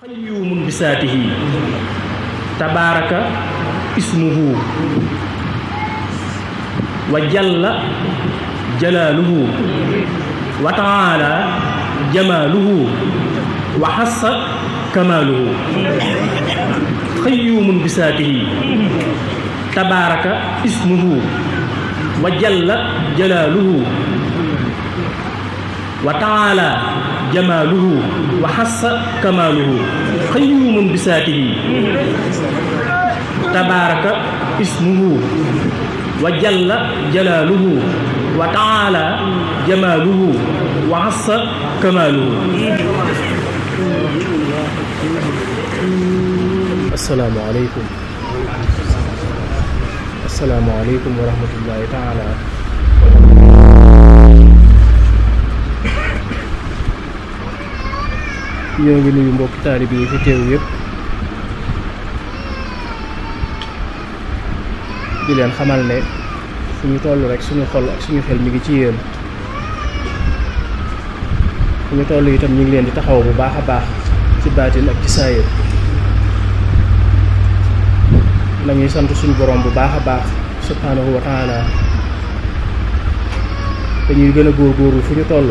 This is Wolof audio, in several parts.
qayyumun bisaatihi tabaaraka ismuhu wa jalla jalaaluhu wa taala jamaaluhu wa hassa kamaaluhu qayyumun bisaatihi tabaaraka ismuhu wa jalla jalaaluhu wa taala jamaaluhu wa hassa kamaaluhu qayyumun bisaatihi tabaaraka ismuhu wa jalla jalaaluhu wa taala jamaaluhu wa hassa kamaaluhu. asalaamaaleykum wa rahmatullahi taala. ñoo ngi nuyu mbokki taalibe yi fi teew yëpp di leen xamal ne fu ñu toll rek suñu xol ak suñu xel mi ngi ci yéen. fu ñu toll itam ñu ngi leen di taxaw bu baax a baax ci baatin ak ci saayir. nañuy sant suñu borom bu baax a baax subhaanahu wa taala te ñuy gën a góorgóorlu fu ñu toll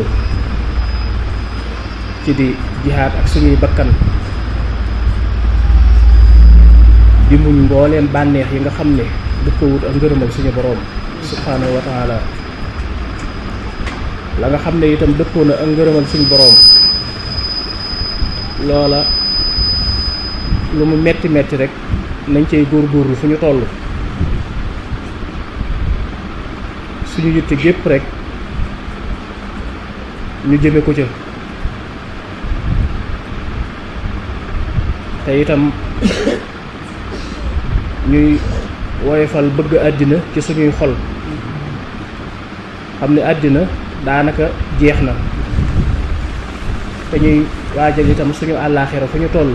ci di jihaad ak suñuy bakkan di muñ mbooleem bànneex yi nga xam ne dëppawut ak ngërëmal suñu boroom subhaanahu wa taala. la nga xam ne itam dëppoo na ak ngërëmal suñu boroom loola lu mu metti metti rek nañ cay góorgóorlu fu ñu toll. suñu yitte gépp rek ñu jëme ko ca te itam ñuy woyofal bëgg àddina ci suñuy xol xam ne àddina daanaka jeex na te ñuy waajal itam suñu àllaaxira fu ñu toll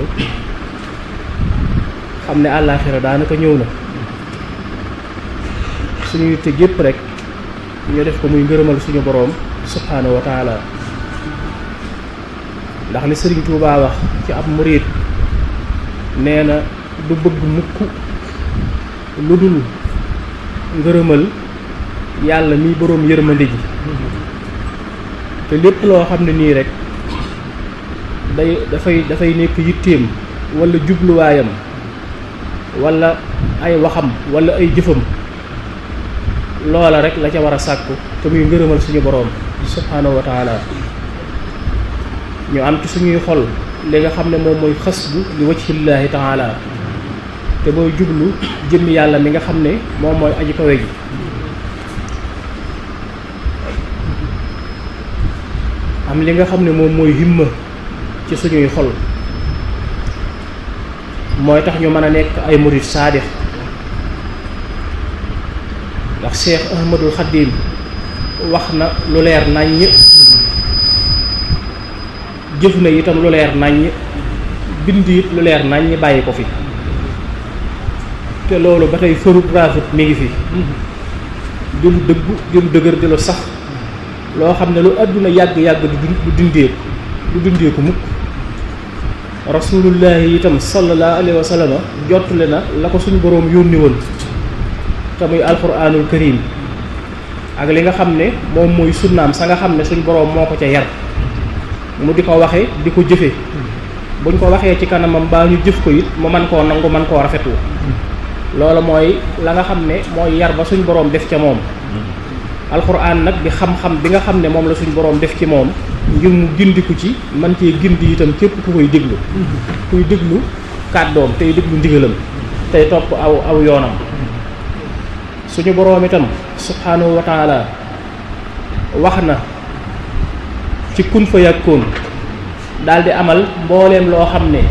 xam ne àllaaxira daanaka ñëw na. suñu yitte gépp rek ñu def ko muy ngërëmal suñu boroom subhaanahu wa taala ndax li Sëriñ Tuubaa wax ci ab murid nee na du bëgg mukk lu dul ngërëmal yàlla mi boroom yërmande ji te lépp loo xam ne nii rek dafay nekk yitteem walla jubluwaayam walla ay waxam walla ay jëfam loola rek la ca war a sàkku te muy ngërëmal suñu boroom subhaanahu wa taala. ñu am ci suñuy xol li nga xam ne moom mooy xasbu li wajhillaahi taala te mooy jublu jëmmi yàlla mi nga xam ne moom mooy aji kawe ji. am li nga xam ne moom mooy himma ci suñuy xol mooy tax ñu mën a nekk ay murid saadix ndax Cheikh Ahmadul Xadim wax na lu leer naññ jëf na itam lu leer naññ bind it lu leer naññ bàyyi ko fi te loolu ba tey fërut raafut mi ngi fi di lu dëggu di lu dëgër di lu sax loo xam ne lu àdduna yàgg-yàgg du dundeeku mukk. rasulullahi itam sallallahu alayhi wa sallam jottale na la ko suñu boroom yónni woon te muy alquranul karim ak li nga xam ne moom mooy sunnaam sa nga xam ne suñu boroom moo ko ca yar mu di ko waxe di ko jëfe buñ ko waxee ci kanamam baa ñu jëf ko it mu man koo nangu man koo rafetlu. loolu mooy la nga xam ne mooy yar ba suñ boroom def ca moom. alxuraan nag di xam-xam bi nga xam ne moom la suñ boroom def ci moom ngir mu gindiku ci man cee gindi itam képp ku koy déglu kuy déglu kàddoom tey déglu ndigalam tey topp aw yoonam. suñu boroom itam subhaanahu wa taala wax na ci kun fa yakkoon daal di amal mbooleem loo xam ne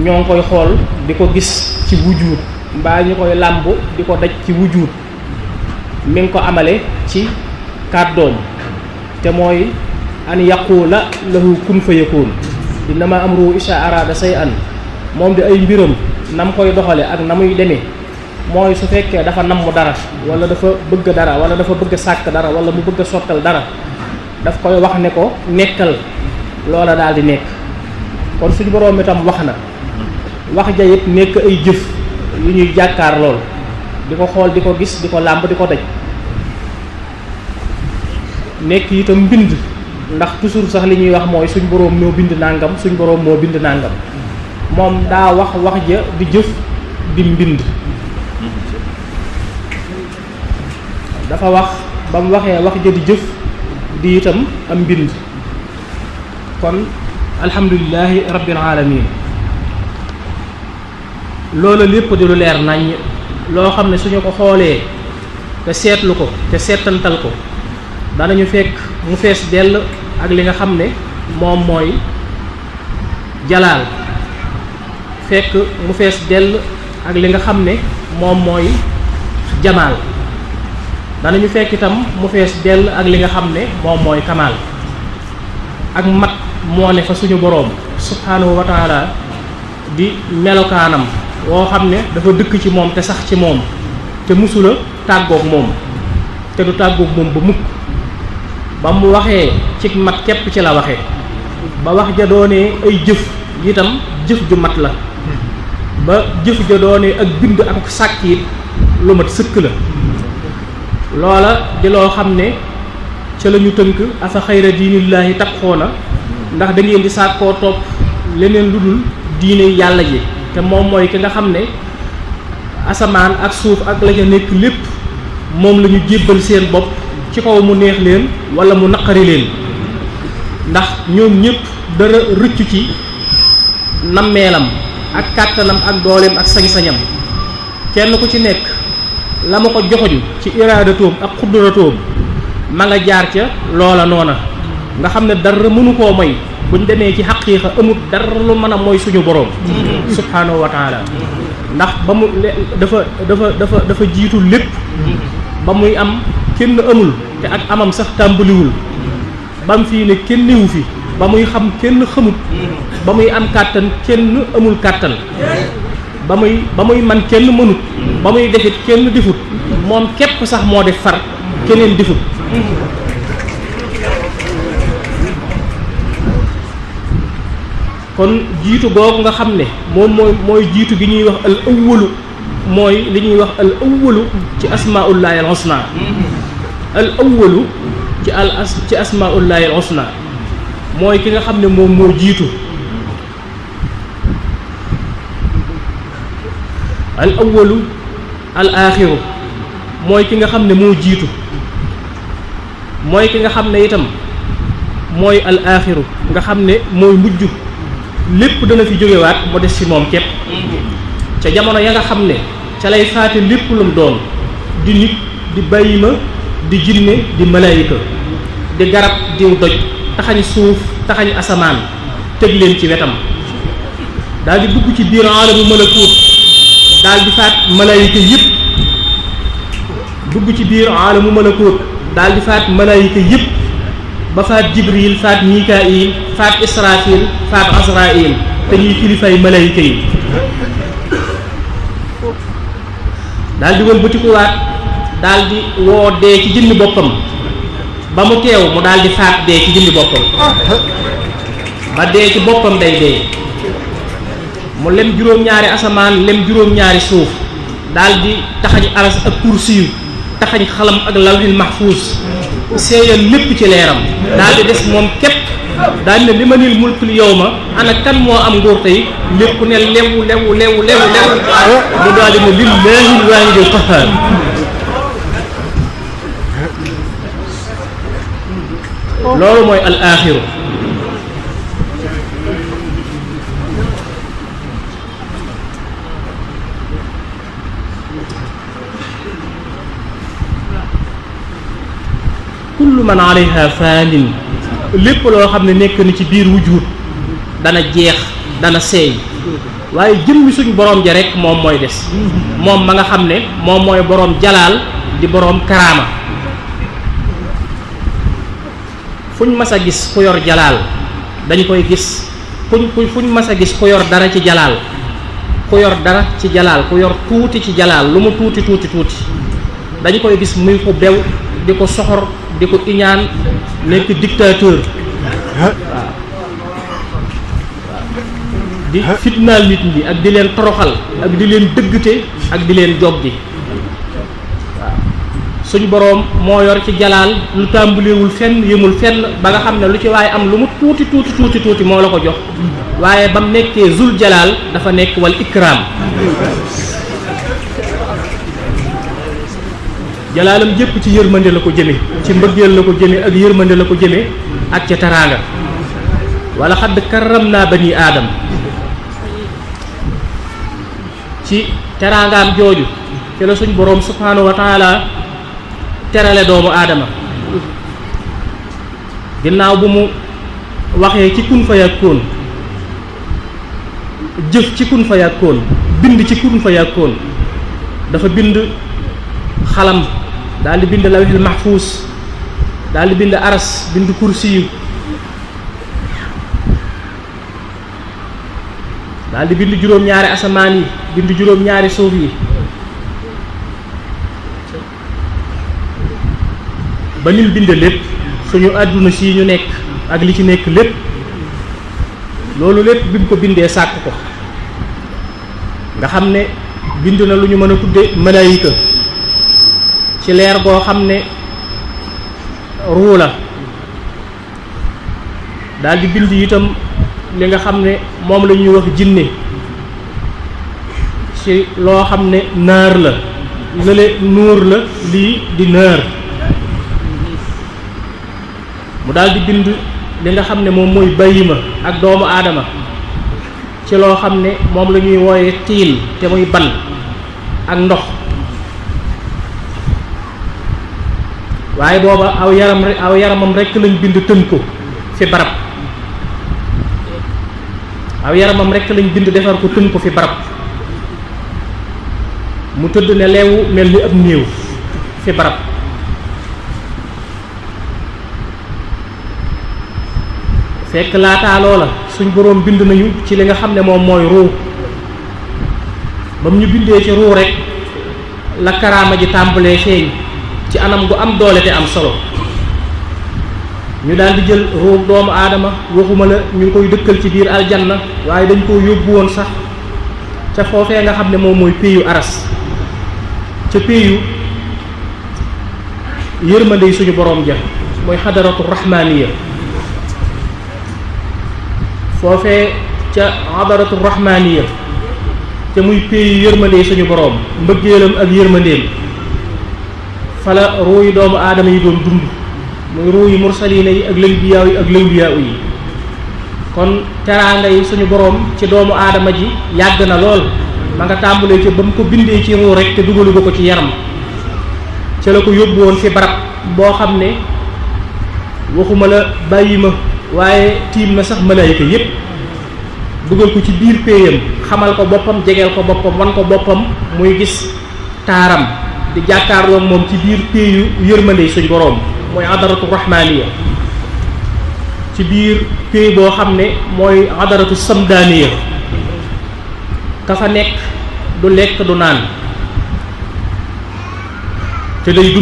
ñoo ngi koy xool di ko gis ci wujuud mbaa ñu koy làmb di ko daj ci wujuud mi ngi ko amale ci kàddoom te mooy an yaqula lahu kun fa yakkoon innama amruhu isha arada shay'an moom di ay mbiram nam koy doxale ak na muy demee mooy su fekkee dafa namm dara wala dafa bëgg dara wala dafa bëgg sàkk dara wala mu bëgg sottal dara daf koy wax ne ko nekkal loola daal di nekk kon suñu borom itam wax na wax ja it nekk ay jëf yu ñuy jàkkaar lool di ko xool di ko gis di ko làmb di ko daj nekk itam mbind ndax toujours sax li ñuy wax mooy suñ boroom moo bind nàngam suñ boroom moo bind nàngam moom daa wax ja di jëf di mbind dafa wax ba mu waxee wax ja di jëf di itam am mbind kon alhamdulillahi rabbil alamin loolu lépp di lu leer nañ loo xam ne suñu ko xoolee te seetlu ko te seetantal ko danañu fekk mu fees dell ak li nga xam ne moom mooy jalaal fekk mu fees dell ak li nga xam ne moom mooy jamaal danañu fekk itam mu fees dell ak li nga xam ne moom mooy kamaal ak mat moo ne fa suñu boroom subhaanahu wa taala di melokaanam woo xam ne dafa dëkk ci moom te sax ci moom te musula tàggoog moom te du tàggoog moom ba mukk ba mu waxee ci mat képp ci la waxee ba wax ja doonee ay jëf itam jëf ju mat la ba jëf ja doonee ak bind ak sàkk it lu mat sëkk la loola di loo xam ne ca la ñu tënk afa xayra diinillaahi tabxoona ndax da ngeen di sàkkoo topp leneen lu dul diine yàlla ji te moom mooy ki nga xam ne asamaan ak suuf ak la ca nekk lépp moom la ñu jébbal seen bopp ci kaw mu neex leen wala mu naqari leen ndax ñoom ñëpp dara rëccu ci nammeelam ak kàttanam ak dooleem ak sañ-sañam kenn ku ci nekk la ma ko joxoñ ci iraadatoom ak xudratoom ma nga jaar ca loola noona nga xam ne dara mënu koo moy buñ demee ci xaqiiqa amut dara lu mën a mooy suñu boroom subhaanahu wa taala ndax ba mu dafa jiitu lépp ba muy am kenn amul te ak amam sax tàmbaliwul ba mu fii ne kenn newu fi ba muy xam kenn xamut ba muy am kàttan kenn amul kàttan ba muy man kenn mënut ba muy defit kenn defut moom képp sax moo def far keneen defut kon jiitu googu nga xam ne moom mooy jiitu gi ñuy wax al awwalu mooy li ñuy wax al awwalu ci asmaullahi al husna al awwalu ci asmaullahi al husna mooy ki nga xam ne moom moo jiitu al awwalu al aaxiru mooy ki nga xam ne moo jiitu mooy ki nga xam ne itam mooy al aaxiru nga xam ne mooy mujj lépp dana fi jógewaat mu des ci moom képp ca jamono ya nga xam ne ca lay faate lépp lu mu doon di nit di bàyyima di jinne di malaayika di garab diw doj taxañ suuf taxañ asamaan tëj leen ci wetam daal di dugg ci biir aalamu malakuut daal di faat malaayika yëpp dugg ci biir aalamu malakuut daal di faat malaayika yëpp ba faat jibril faat mikail faat israfil faat azrail te ñuy kilifay malayka yi daal di wëlbatikuwaat daal di woo dee ci jëmmi boppam ba mu teew mu daal di faat dee ci jëmmi boppam ba dee ci boppam day dee mu lem juróom-ñaari asamaan lem juróom-ñaari suuf daal di taxañ aras ak kursiyu taxañ xalam ak lawhil mahfuus seeyal lépp ci leeram daal di des moom képp daal ne li ma nil mulkul yawma ana kan moo am nguur tey lépp ne lewu mu daal di ne lillaahil waahidil qahhaar loolu mooy al aaxiru kullu man alayha faanin lépp loo xam ne nekk na ci biir wujud dana jeex dana seey waaye jëmmi suñ borom ja rek moom mooy des moom ma nga xam ne moom mooy borom jalaal di borom karaama fuñ mas a gis ku yor jalaal dañ koy gis fuñ mas a gis ku yor dara ci jalaal ku yor dara ci jalaal ku yor tuuti ci jalaal lu mu tuuti dañ koy gis muy ko bew di ko soxor di ko iñaan nekk dictateur waaw di fitnaal nit ñi ak di leen toroxal ak di leen dëggte ak di leen joggi waaw suñ boroom moo yor ci jalaal lu tàmbalewul fenn yëmul fenn ba nga xam ne lu ci waaye am lu mu tuuti moo la ko jox waaye ba mu nekkee zul jalaal dafa nekk wal ikraam jalaalam jëpp ci yërmande la ko jëme ci mbëggeel la ko jëme ak yërmande la ko jëme ak ca taraanga wala xadd karram naa bani aadam ci teraangaam jooju ci la suñ boroom subhaanahu wa taala terale doomu aadama ginnaaw bu mu waxee ci kun fa yakkoon jëf ci kun fa yakkoon bind ci kun fa yakkoon dafa bind xalam daal di bind lawhil mahfuus daal di bind aras bind kursiyu daal di bind juróom-ñaari asamaan yi bind juróom-ñaari suuf yi ba nim bind lépp suñu àdduna si ñu nekk ak li ci nekk lépp loolu lépp bi mu ko bindee sàkk ko nga xam ne bind na lu ñu mën a tudde malaayika ci leer goo xam ne ruu la daal di bind itam li nga xam ne moom la ñuy wax jinne ci loo xam ne naar la lële nuur la lii di naar mu daal di bind li nga xam ne moom mooy bayima ak doomu aadama ci loo xam ne moom la ñuy wooye tiin te muy ban ak ndox waaye booba aw yaramam rekk lañ bind tën ko fi barab aw yaramam rekk lañ bind defar ko tën ko fi barab mu tëdd ne leewu mel ni ab néew fi barab fekk laataa loola suñ boroom bind nañu ci li nga xam ne moom mooy ruu ba mu ñu bindee ci ruu rekk la karaama ji tàmbalee feeñ ci anam gu am doole te am solo ñu daal di jël ruug doomu aadama waxuma la ñu ngi koy dëkkal ci biir aljanna waaye dañ koo yóbbu woon sax ca foofee nga xam ne moom mooy péeyu aras ca péeyu yërmande yi suñu boroom ja mooy xadaratu rahmaniya foofee ca xadaratu rahmaniya ca muy péeyu yërmande yi suñu boroom mbëggeelam ak yërmandeem fala ruu yi doomu aadama yi doon dund muy ruu yi mursaliina yi ak lënbiyaaw yi ak lawliyaaw yi kon teraanga yi suñu boroom ci doomu aadama ji yàgg na lool ma nga tàmbalee ci ba mu ko bindee ci ruu rek te dugalu ko ci yaram ca la ko yóbbu woon fi barab boo xam ne waxuma la bàyyi ma waaye tiim na sax malaayika yépp dugal ko ci biir péeyam xamal ko boppam jegeel ko boppam wan ko boppam muy gis taaram di jàkkaarloo moom ci biir péeyu yërmande suñ boroom mooy adaratu rahmaniya ci biir péey boo xam ne mooy adaratu samdaniya ka fa nekk du lekk du naan te day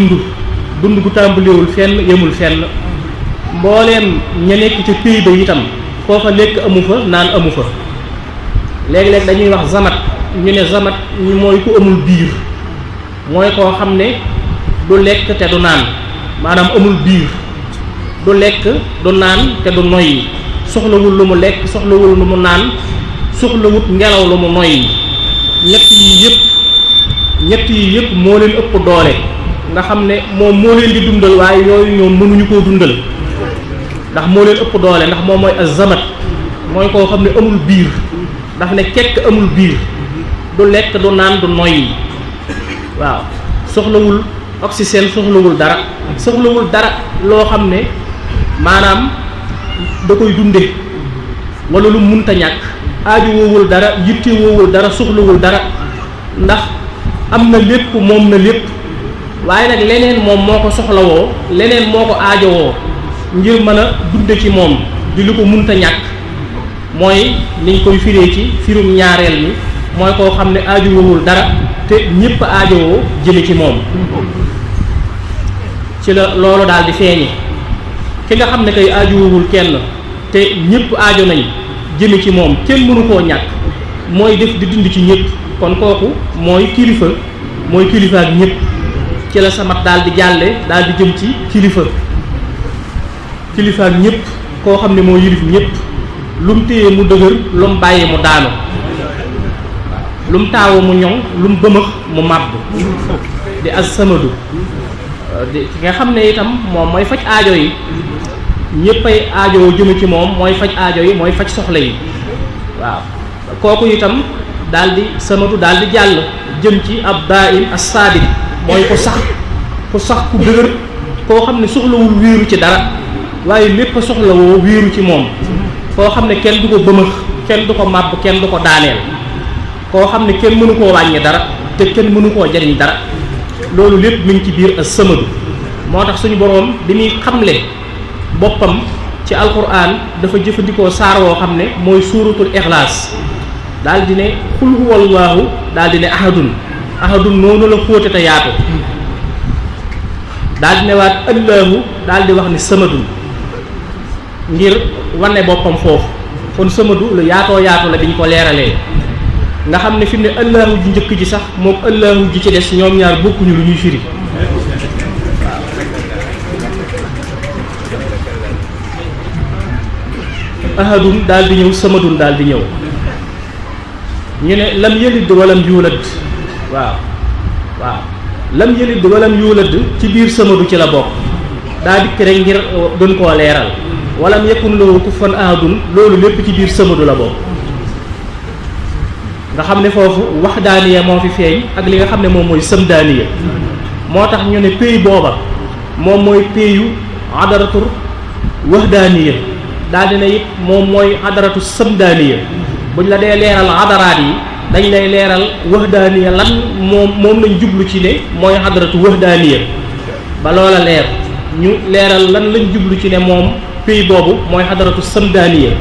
dund gu tàmbalewul fenn yemul fenn mbooleem ña nekk ca péey ba itam foofa lekk amu fa naan amu fa léeg-léeg dañuy wax zamat ñu ne zamat ñu mooy ku amul biir mooy koo xam ne du lekk te du naan maanaam amul biir du lekk du naan te du noyyi soxlawul lu mu lekk soxlawul lu mu naan soxlawut ngelaw lu mu noyyi ñett yi yëpp moo leen ëpp doole nga xam ne moom moo leen di dundal waaye yooyu ñoom mënuñu koo dundal ndax moo leen ëpp doole ndax moom mooy azamat mooy koo xam ne amul biir daf ne kekk amul biir du lekk du naan du noyyi waaw soxlawul oxygène soxlawul dara loo xam ne maanaam da koy dunde wala lu munta ñàkk aaju woowul dara yitte woowul dara soxlawul dara ndax am na lépp moom na lépp waaye nag leneen moom moo ko soxlawoo leneen moo ko aajowoo ngir mën a dunde ci moom di lu ko munta ñàkk mooy niñ koy firee ci firum ñaareel mi mooy koo xam ne aaju woowul dara te ñépp aajowoo jëme ci moom ci la loolu daal di feeñe ki nga xam ne kay aaju woowul kenn te ñépp aajo nañ jëme ci moom kenn mënu koo ñàkk mooy def di dund ci ñëpp kon kooku mooy kilifa ak ñëpp ci la samat daal di jàlle daal di jëm ci kilifa ak ñëpp koo xam ne moo yilif ñëpp lu mu téye mu dëgër lu mu bàyyi mu daanu lu mu taawu mu ñoŋ lu mu bëmëx mu màbb di as-samadu di nga xam ne itam moom mooy faj aajo yi ñëpp ay aajo jëme ci moom mooy faj aajo yi mooy faj soxla yi waaw kooku itam daal di samadu daal di jàll jëm ci ab daa'im as-saabit mooy ku sax ku dëgër koo xam ne soxlawul wéeru ci dara waaye lépp a soxlawoo wéeru ci moom koo xam ne kenn du ko bëmëx kenn du ko màbb kenn du ko daaneel koo xam ne kenn mënu koo wàññi dara te kenn mënu koo jariñ dara loolu lépp mi ngi ci biir as-samadu moo tax suñu boroom bi muy xamle boppam ci alquran dafa jëfandikoo saar woo xam ne mooy suuratul ixlaas daal di ne xul huwallaahu daal di ne ahadun noonu la xóote te yaatu daal di ne waat allaahu daal di wax ni samadun ngir wane boppam foofu kon samadu lu yaatoo yaatu la biñ ko leeralee nga xam ne fi mu ne allaahu ji njëkk ji sax moom allaahu ji ci des ñoom ñaar bokkuñu lu ñuy firi ahadun daal di ñëw samadun daal di ñëw ñu ne lam yalid walam yuulad waaw lam yalid walam yuulad ci biir samadu ci la bokk daa dikk rek ngir gën koo leeral walam yakun lahu kufuwan ahadun loolu lépp ci biir samadu la bokk nga xam ne foofu waxdaaniya moo fi feeñ ak li nga xam ne moom mooy samdaaniya moo tax ñu ne pays booba moom mooy payu adaratur waxdaaniya daal dina it moom mooy adaratu samdaaniya buñ la dee leeral adaraat yi dañ lay leeral waxdaaniya lan moom lañ jublu ci ne mooy adaratu waxdaaniya ba loola leer ñu leeral lan lañ jublu ci ne moom pays boobu mooy adaratu samdaaniya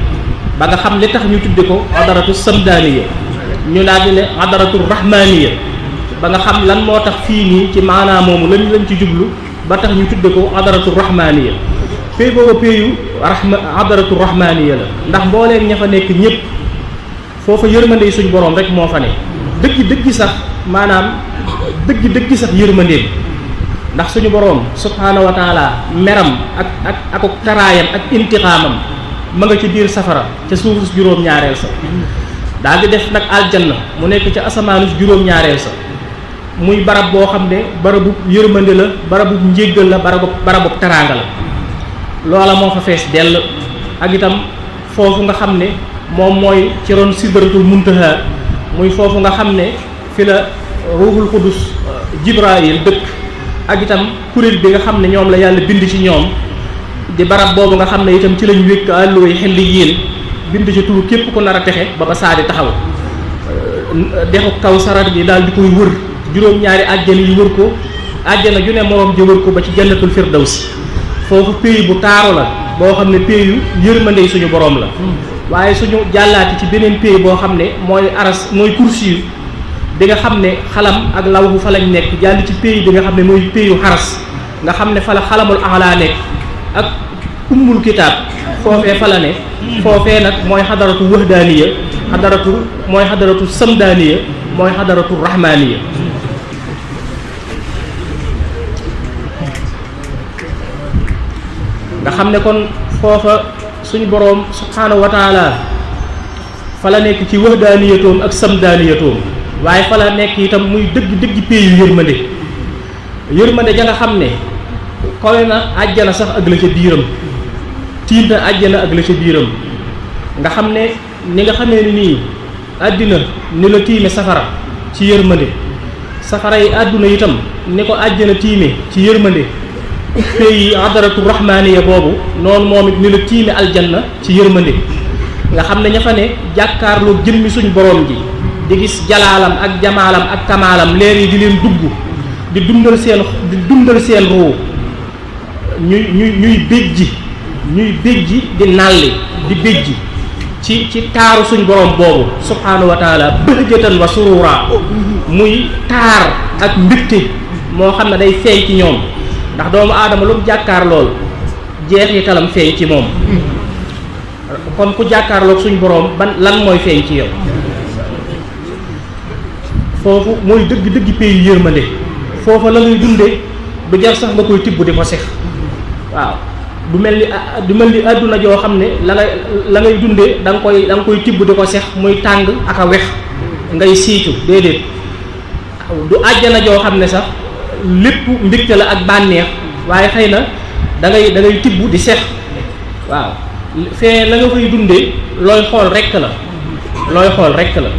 ba nga xam li tax ñu tudde ko adaratu samdaaniya ñu daal di ne adaratu rahmaaniya ba nga xam lan moo tax fii nii ci maanaam moomu lañ ci jublu ba tax ñu tudde ko adaratu rahmaaniya pays boobu payu adaratu rahmaaniya la ndax mbooleem ña fa nekk ñëpp foofa yërmande yi suñ boroom rek moo fa ne dëgg sax maanaam dëgg sax yërmandeem ndax suñu boroom subhaanahu wa taala meram ak taraayam ak intiqaamam ma nga ci biir safara ca suufus juróom-ñaareel sa daal di def nag aljanna mu nekk ca asamaanus juróom-ñaareel sa muy barab boo xam ne barabu yërmande la barabu njéggal la barabu taraanga la loola moo fa fees dell ak itam foofu nga xam ne moom mooy ci ron sidratul muntaha muy foofu nga xam ne fi la ruuxul qudus jibrail dëkk ak itam kuréel bi nga xam ne ñoom la yàlla bind ci ñoom di barab boobu nga xam ne itam ci lañ wékk àlluway xelli yéen bind ci turu képp ku nar a texe ba saa di taxaw dexu kaw sarat bi daal di koy wër juróom-ñaari àjjana yi wër ko àjjana ju ne morom ji wër ko ba ci jannatul firdawsi foofu pays bu taaru la boo xam ne pays yu yërmande yi suñu borom la waaye suñu jàllaati ci beneen pays boo xam ne mooy aras mooy kursi bi nga xam ne xalam ak lawhu fa lañ nekk jàll ci pays bi nga xam ne mooy pays yu xaras nga xam ne fa la xalamul ala nekk ak ummul kitaab foofee fa la ne foofee nag mooy xadaratu wahdaaniya mooy xadaratu samdaaniya mooy xadaratu rahmaaniya nga xam ne kon foofa suñu boroom subhaanahu wa taala fa la nekk ci wahdaaniyatoom ak samdaaniyatoom waaye fa la nekk itam muy dëgg péeyu yërmande ja nga xam ne kawe na àjjana sax ak la ca biiram tiim na àjjana ak la ca biiram nga xam ne ni nga xamee ni nii àddina ni la tiime safara ci yërmande safara yi àdduna itam ni ko àjjana tiime ci yërmande pays adaratu rahmaaniya boobu noonu moom it ni la tiime aljanna ci yërmande nga xam ne ña fa ne jàkkaarloo jëmmi suñ borom ji di gis jalaalam ak jamaalam ak kamaalam leer yi di leen dugg di dundal seen ruu ñuy béjji di nalli di béjji ci taaru suñ borom boobu subhaanahu wa taala bëhjatan wa surura muy taar ak mbégte moo xam ne day feeñ ci ñoom ndax doomu aadama lu mu jàkkaar lool jeexitalam feeñ ci moom kon ku jàkkaarloog suñu boroom lan mooy feeñ ci yow. foofu mooy dëgg pays yërmande foofa la ngay dundee du jar sax nga koy tibb di ko sex waaw du mel ni àdduna joo xam ne la ngay dundee da nga koy tibb di ko sex muy tàng ak a wex ngay siicu déedéet du àjjana joo xam ne sax lépp mbégte la ak bànneex waaye xëy na da ngay tibb di sex waaw fee la nga fay dundee looy xool rekk la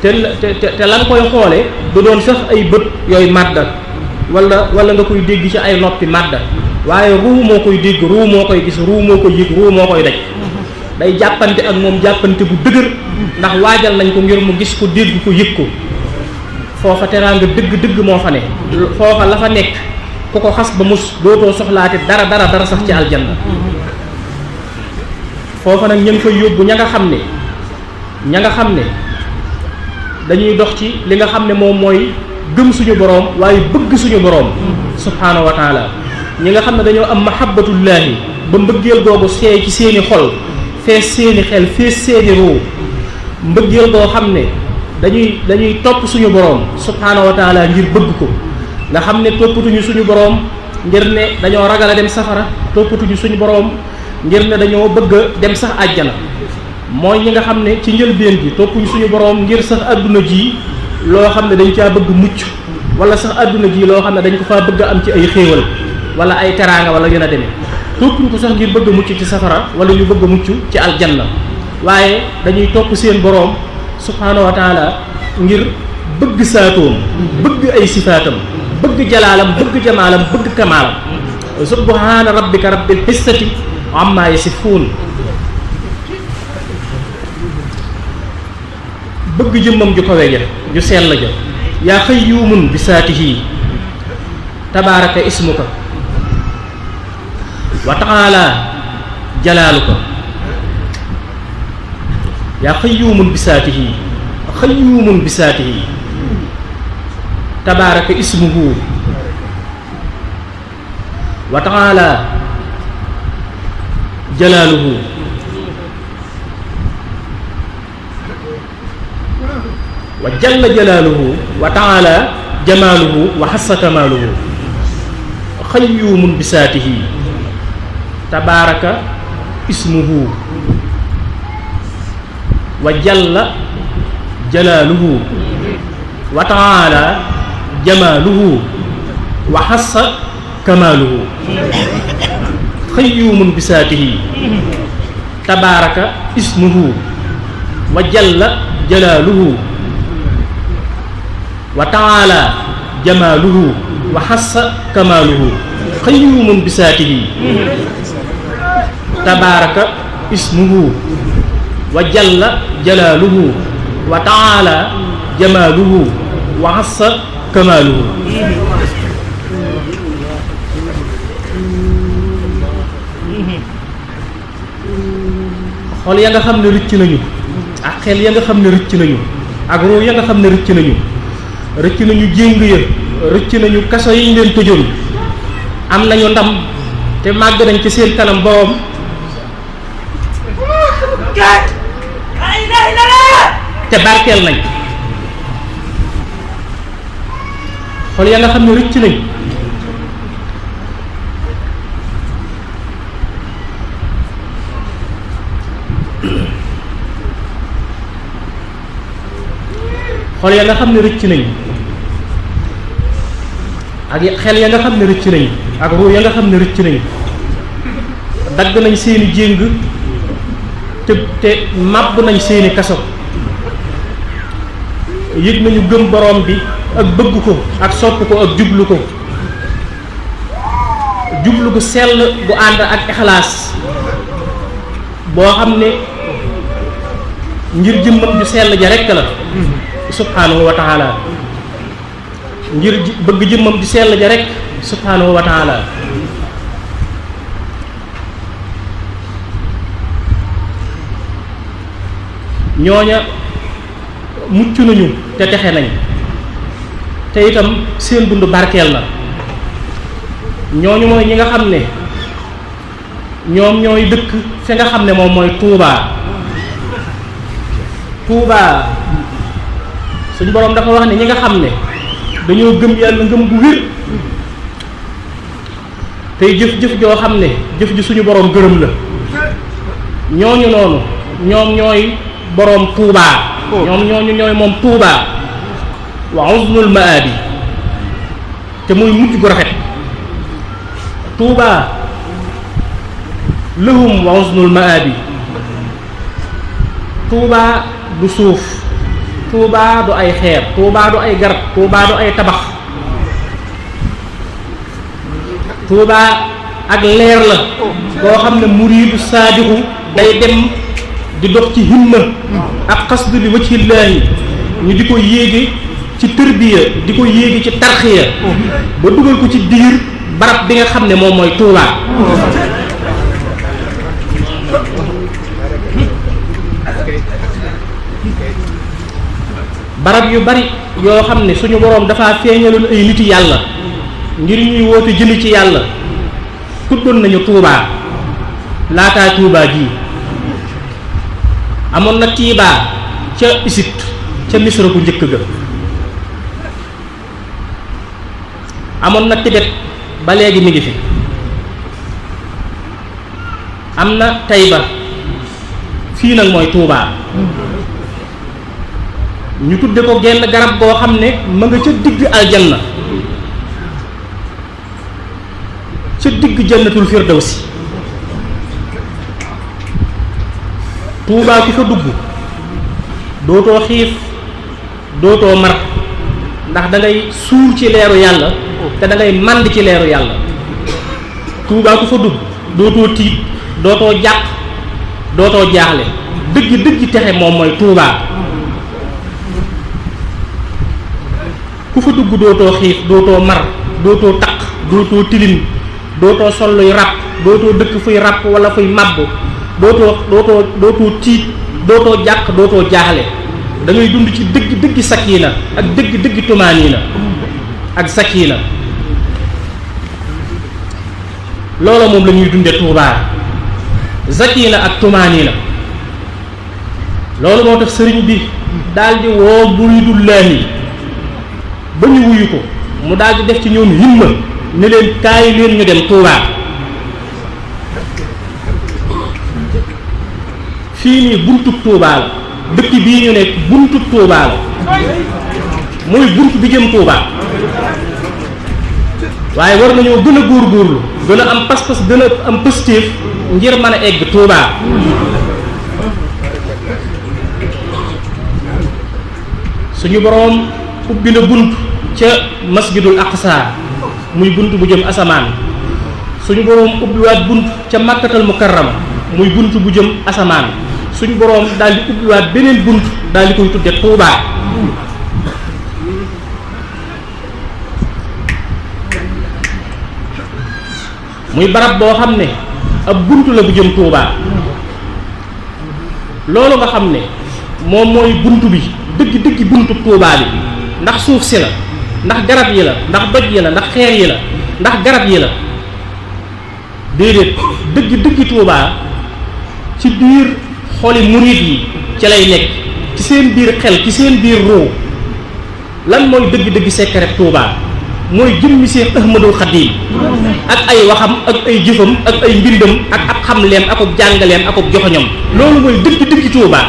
te la nga koy xoolee du doon sax ay bët yooyu màdda wala nga koy dégg ci ay noppi màdda waaye ruu moo koy dégg ruu moo koy gis ruu moo koy yëg ruu moo koy daj day jàppante ak moom jàppante bu dëgër ndax waajal nañ ko ngir mu gis ko dégg ko yëg ko foofa teraanga dëgg moo fa ne foofa la fa nekk ku ko xas ba mus dootoo soxlaati dara sax ci aljanna foofa nag ña ngi fay yóbbu ña nga xam ne dañuy dox ci li nga xam ne moom mooy gëm suñu boroom waaye bëgg suñu boroom subhaanahu wa taala ñi nga xam ne dañoo am mahabbatullaahi ba mbëggeel googu seey ci seeni xol fees seeni xel fees seeni ruu mbëggeel goo xam ne dañuy topp suñu boroom subhaanahu wa taala ngir bëgg ko nga xam ne toppatuñu suñu boroom ngir ne dañoo ragal a dem safara toppatuñu suñu boroom ngir ne dañoo bëgg a dem sax àjjana mooy ñi nga xam ne ci njëlbeen gi toppuñu suñu boroom ngir sax àdduna ji loo xam ne dañ caa bëgg mucc wala sax àdduna ji loo xam ne dañ ko faa bëgg a am ci ay xéewal wala ay teraanga wala yu na demee toppuñu ko sax ngir bëgg a mucc ci safara wala ñu bëgg a mucc ci aljanna waaye dañuy topp seen boroom subhaanahu wa taala ngir bëgg saatoom bëgg ay sifaatam bëgg jalaalam bëgg jamaalam bëgg kamaalam subhaana rabbika rabbil izzati amma yasifuun bëgg jëmmam ju kawe ja ju sell ja yaa qayyuumun bi saatihi tabaaraka ismuka wa ta'ala jalaaluka yaa qayyuumun bi saatihi tabaaraka ismuhu wa ta'ala jalaaluhu wa jalla jalaaluhu wa ta'ala jamaaluhu wa hassa kamaaluhu qayyuumun bi saatihi tabaaraka ismuhu wa jalla jalaaluhu wa ta'ala jamaaluhu wa hassa kamaaluhu qayyuumun bi saatihi tabaaraka ismuhu wa jalla jalaaluhu wa ta'ala jamaaluhu wa hassa kamaaluhu qayyuumun bi saatihi tabaaraka ismuhu wa jalla jalaaluhu wa ta'ala jamaaluhu wa hassa kamaaluhu xol ya nga xam ne rëcc nañu ak xel ya nga xam ne rëcc nañu ak ruu ya nga xam ne rëcc nañu jéng ya rëcc nañu kaso yi ñu leen tëjoon am nañu ndam te màgg nañ ci seen kanam boroom te barkeel nañ xol ya nga xam ne rëcc nañ xol ya nga xam ne rëcc nañ ak xel ya nga xam ne rëcc nañ ak ruu ya nga xam ne rëcc nañ dagg nañ seeni jéng te màbb nañ seeni kaso yëg nañu gëm borom bi ak bëgg ko ak sopp ko ak jublu ko sell bu ànd ak ixlaas boo xam ne ngir jëmmam ju sell ja rekk la subhaanahu wa taala ngir bëgg jëmmam ju sell ja rekk subhaanahu wa taala ñooña mucc nañu te texe nañ te itam seen dund barkeel na ñooñu mooy ñi nga xam ne ñoom ñooy dëkk fi nga xam ne moom mooy Touba. Touba suñ boroom dafa wax ne ñi nga xam ne dañoo gëm yàlla ngëm gu wér tey jëf-jëf joo xam ne jëf ji suñu boroom gërëm la ñooñu noonu ñoom ñooy boroom Touba. ñoom ñooñu ñooy moom Touba wa husnul maabi te muy mujj gu rafet. Touba lahum wa husnul maabi. Touba du suuf, Touba du ay xeer, Touba du ay garab, Touba du ay tabax. Touba ak leer la boo xam ne muriidu saadiqu day dem di dox ci himma ak xasdu li wajhillaahi ñu di ko yéege ci tërbiya di ko yéege ci tarxiya ba dugal ko ci biir barab bi nga xam ne moom mooy Touba. barab yu bari yoo xam ne suñu boroom dafa feeñaloon ay niti yàlla ngir ñuy woote jëli ci yàlla tuddoon nañu Touba laataa Touba ji amoon na Tiiba ca Égypte ca Misra ku njëkk ga amoon na Tibet ba léegi mi ngi fi am na Tayba fii nag mooy Touba ñu tudde ko genn garab goo xam ne ma nga ca digg aljanna ca digg jannatul firdawsi. Touba ku fa dugg dootoo xiif dootoo mar ndax da ngay suur ci leeru yàlla te da ngay mànd ci leeru yàlla. Touba ku fa dugg dootoo tiit dootoo jàq dootoo jaaxle dëgg texe moom mooy Touba. ku fa dugg dootoo xiif dootoo mar dootoo taq dootoo tilim dootoo sol luy ràpp dootoo dëkk fuy ràpp wala fuy màbb dootoo tiit dootoo jàq dootoo jaaxle da ngay dund ci dëgg sakina ak dëgg tumaaniina ak sakina. loolu moom la ñuy dunde Touba sakina ak tumaaniina. loolu moo tax sëriñ bi daldi woo muridullaahi ba ñu wuyu ko mu daldi def ci ñoom himma ne leen kaay leen ñu dem Touba. fii nii buntu Touba la dëkk bii ñu nekk buntu Touba la mooy buntu bi jëm Touba waaye war nañoo gën a góorgóorlu gën a am pas-pas gën a am positif ngir mën a egg Touba. suñu boroom ubbi na bunt ca masjidul aqsa muy bunt bu jëm asamaan suñu boroom ubbiwaat bunt ca makkatal mukarrama muy bunt bu jëm asamaan suñu boroom daal di ubbiwaat beneen bunt daal di koy tudde Touba. muy barab boo xam ne ab bunt la bu jëm Touba. loolu nga xam ne moom mooy bunt bi dëgg buntu Touba bi ndax suuf si la ndax garab yi la ndax doj yi la ndax xeer yi la ndax garab yi la déedéet dëgg Touba ci biir xoli murid yi ci lay nekk ci seen biir xel ci seen biir ruu. lan mooy dëgg secret Touba mooy jëmmi Seex Ahmadul Xadiim ak ay waxam ak ay jëfam ak ay mbindam ak ab xamleem ak ab jàngaleem ak ab joxoñam loolu mooy dëgg Touba.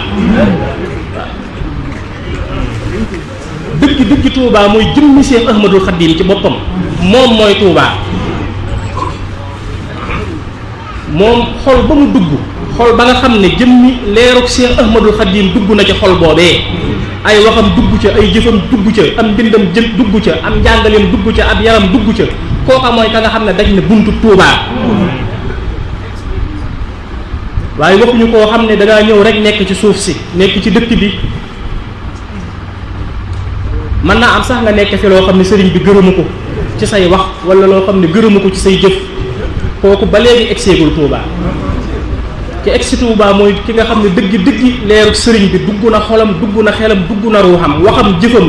dëgg Touba mooy jëmmi Seex Ahmadul Xadiim ci boppam moom mooy Touba. moom xol ba mu dugg xol ba nga xam ne jëmmi leeruk Seex Ahmadul Xadiim dugg na ci xol boobee ay waxam dugg ca ay jëfam dugg ca am mbindam dugg ca am njàngaleem dugg ca ab yaram dugg ca kooka mooy ka nga xam ne daj na buntu Touba. waaye waxuñu koo xam ne dangaa ñëw rek nekk ci suuf si nekk ci dëkk bi mën naa am sax nga nekk fi loo xam ne sëriñ bi gërëmu ko ci say wax wala loo xam ne gërëmu ko ci say jëf kooku ba léegi egseegul Touba. ki egsi Touba mooy ki nga xam ne dëgg leeru sëriñ bi dugg na xolam dugg na xelam dugg na ruuxam waxam jëfam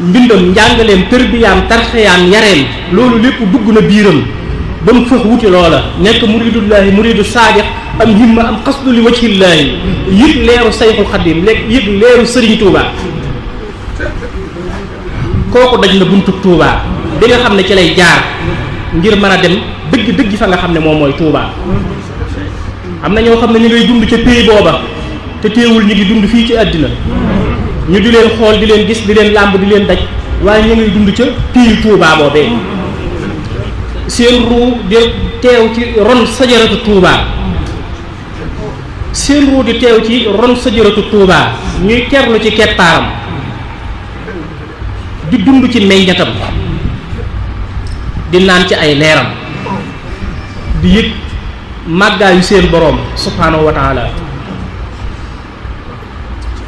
mbindam njàngaleem tërbiyaam tarxiyaam yareem loolu lépp dugg na biiram ba mu fëx wuti loola nekk muridullahi muridu saadiq am himma am xasdu li wajhillaahi yëg leeru sayxul xadim yëg leeru sëriñ Touba kooku daj na buntu Touba bi nga xam ne ci lay jaar ngir mën a dem dëgg fa nga xam ne moom mooy Touba. am na ñoo xam ne ñu ngay dund ca pays booba te teewul ñu ngi dund fii ci àddina ñu di leen xool di leen gis di leen làmb di leen daj waaye ñu ngay dund ca pays Touba boobee seen ruu di teew ci ron sajaratu Touba seen ruu di teew ci ron sajaratu Touba ñuy kerlu ci keppaaram di dund ci meññatam di naan ci ay leeram di yëg màggaayu seen boroom subhaanahu wa taala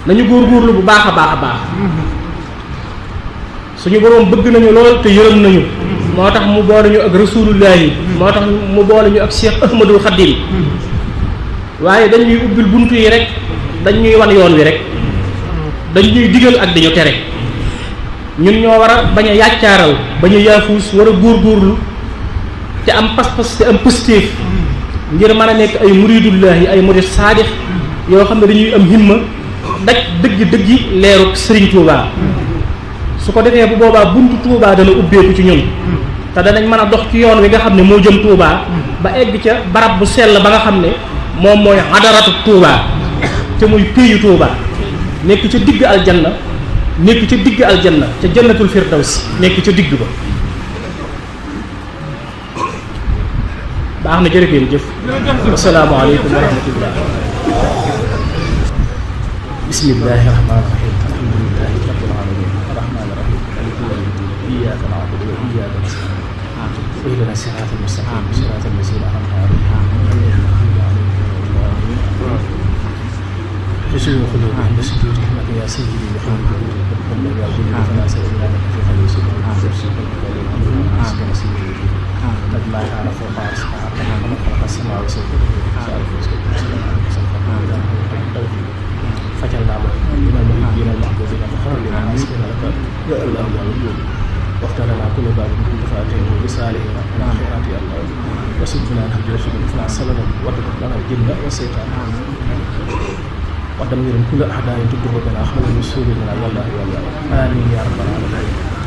nañu góorgóorlu bu baax a baax suñu boroom bëgg nañu lool te yërëm nañu moo tax mu boole ñu ak rasulullahi moo tax mu boole ñu ak Cheikh Ahmadul Khadim waaye dañuy ubbil buntu yi rek dañuy wan yoon wi rek dañuy digal ak dañu tere ñun ñoo war a bañ a yàccaaral bañ a yaafuus war a góorgóorlu te am pas-pas te am pëstéef ngir mën a nekk ay muridullahi ay murid saadix yoo xam ne dañuy am himma daj dëggi leeru Serigne Touba su ko defee bu boobaa buntu Touba dana ubbeeku ci ñun te danañ mën a dox ci yoon wi nga xam ne moo jëm Touba ba egg ca barab bu sell ba nga xam ne moom mooy adaratu Touba te muy péyu Touba nekk ca digg aljanna nekk ca digg aljanna ca jannatul firdawsi nekk ca digg ba baax na jërëjëf jëf assalaamu aleykum wa rahmatullah bismillahi rahmaani rahim alhamdulillahi rabbil alamin arrahmaani rahim maliki yawmi ddin iyyaka na'budu wa iyyaka nasta'in ihdina siratal mustaqim siratal lazina an'amta alayhim يسوع خلود عند سجودهم يا سيدي محمد قبل يا جل فلا سيدنا في حديث قد ما يعرف وقع سبحانه خلق السماء فجعلنا من المحبين المحبوبين مخرجين عسكرنا لك يا الله يا وجود واختار لنا كل باب من فاتحه وبساله من خيرات يا الله وسجنا نحجر من فلا سلم وتقبل لنا الجن والشيطان ودمر كل أحداث تدور بنا أخمل من سورنا يا الله يا الله آمين يا رب العالمين